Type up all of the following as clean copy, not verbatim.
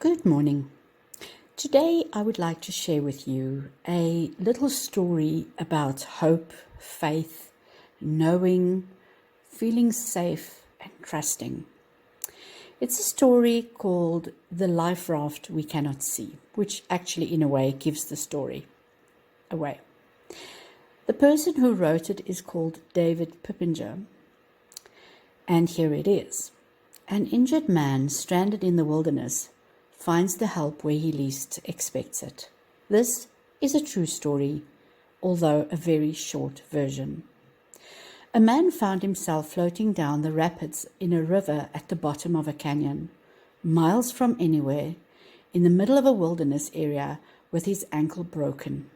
Good morning. Today I would like to share with you a little story about hope, faith, knowing, feeling safe, and trusting. It's a story called The Life Raft We Cannot See, which actually in a way gives the story away. The person who wrote it is called David Pippinger, and here it is. An injured man stranded in the wilderness finds the help where he least expects it. This is a true story, although a very short version. A man found himself floating down the rapids in a river at the bottom of a canyon, miles from anywhere, in the middle of a wilderness area with his ankle broken.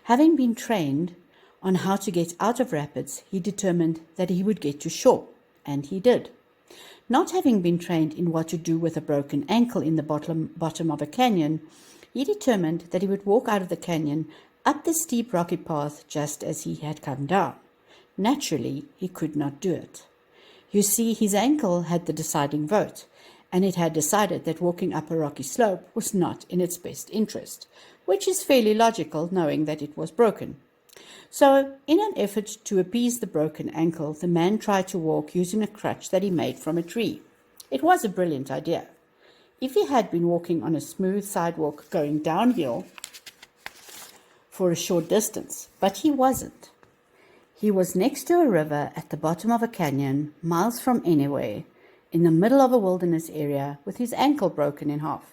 Having been trained on how to get out of rapids, he determined that he would get to shore, and he did. Not having been trained in what to do with a broken ankle in the bottom of a canyon, he determined that he would walk out of the canyon up the steep rocky path just as he had come down. Naturally, he could not do it. You see, his ankle had the deciding vote, and it had decided that walking up a rocky slope was not in its best interest, which is fairly logical knowing that it was broken. So, in an effort to appease the broken ankle, the man tried to walk using a crutch that he made from a tree. It was a brilliant idea. If he had been walking on a smooth sidewalk going downhill for a short distance, but he wasn't. He was next to a river at the bottom of a canyon, miles from anywhere, in the middle of a wilderness area with his ankle broken in half.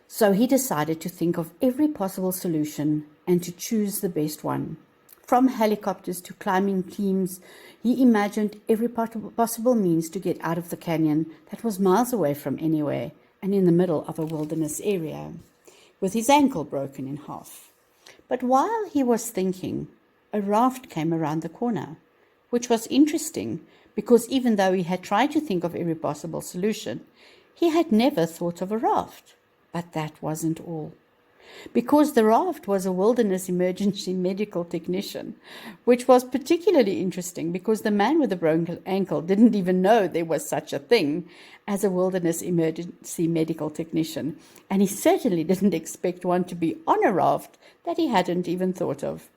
So he decided to think of every possible solution and to choose the best one. From helicopters to climbing teams, he imagined every possible means to get out of the canyon that was miles away from anywhere and in the middle of a wilderness area, with his ankle broken in half. But while he was thinking, a raft came around the corner, which was interesting because even though he had tried to think of every possible solution, he had never thought of a raft. But that wasn't all. Because the raft was a wilderness emergency medical technician, which was particularly interesting because the man with the broken ankle didn't even know there was such a thing as a wilderness emergency medical technician, and he certainly didn't expect one to be on a raft that he hadn't even thought of.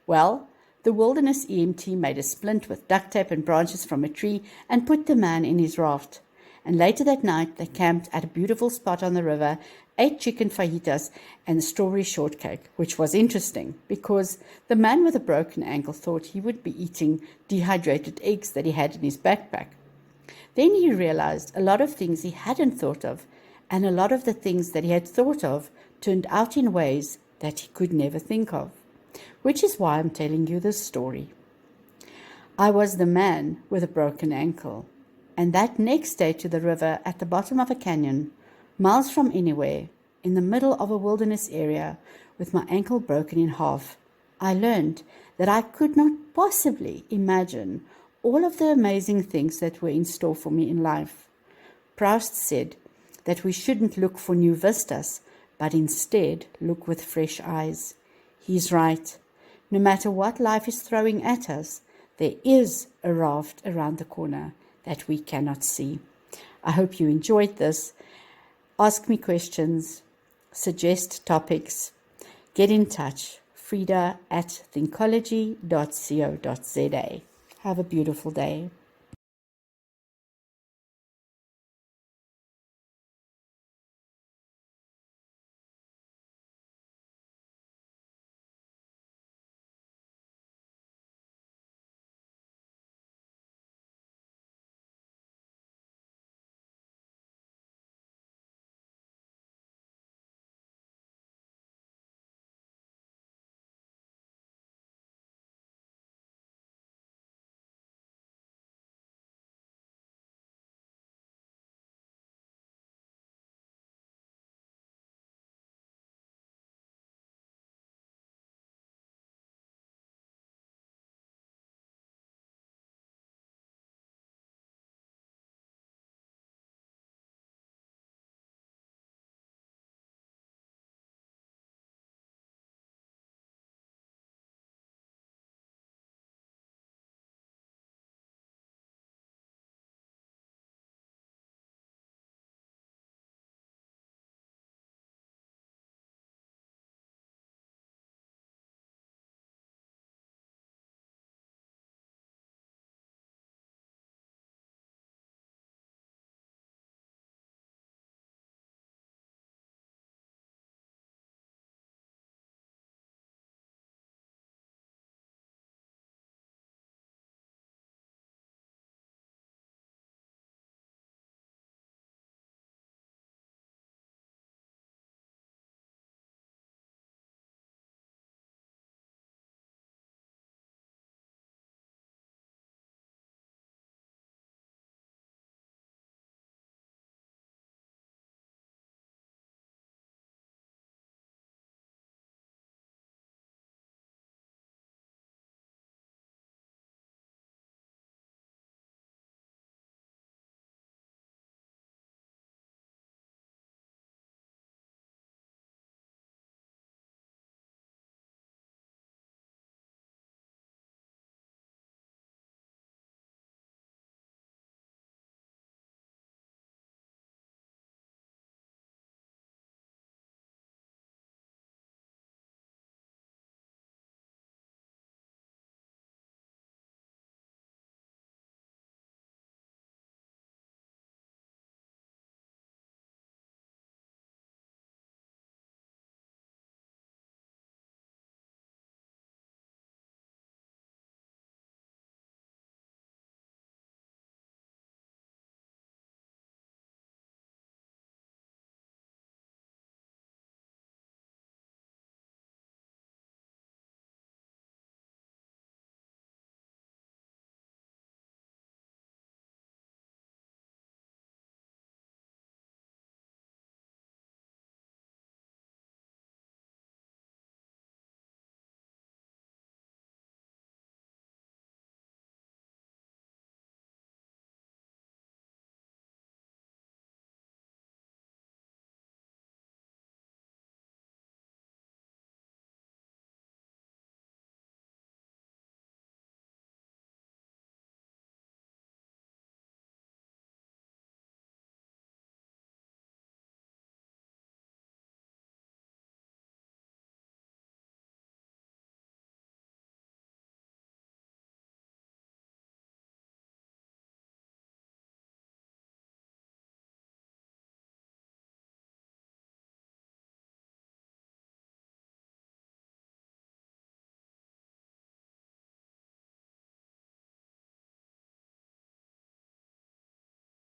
Well, the wilderness EMT made a splint with duct tape and branches from a tree and put the man in his raft. And later that night, they camped at a beautiful spot on the river, ate chicken fajitas and strawberry shortcake, which was interesting because the man with a broken ankle thought he would be eating dehydrated eggs that he had in his backpack. Then he realized a lot of things he hadn't thought of, and a lot of the things that he had thought of turned out in ways that he could never think of, which is why I'm telling you this story. I was the man with a broken ankle. And that next day to the river at the bottom of a canyon, miles from anywhere, in the middle of a wilderness area, with my ankle broken in half, I learned that I could not possibly imagine all of the amazing things that were in store for me in life. Proust said that we shouldn't look for new vistas, but instead look with fresh eyes. He's right. No matter what life is throwing at us, there is a raft around the corner that we cannot see. I hope you enjoyed this. Ask me questions, suggest topics, get in touch. Frida@thinkology.co.za. Have a beautiful day.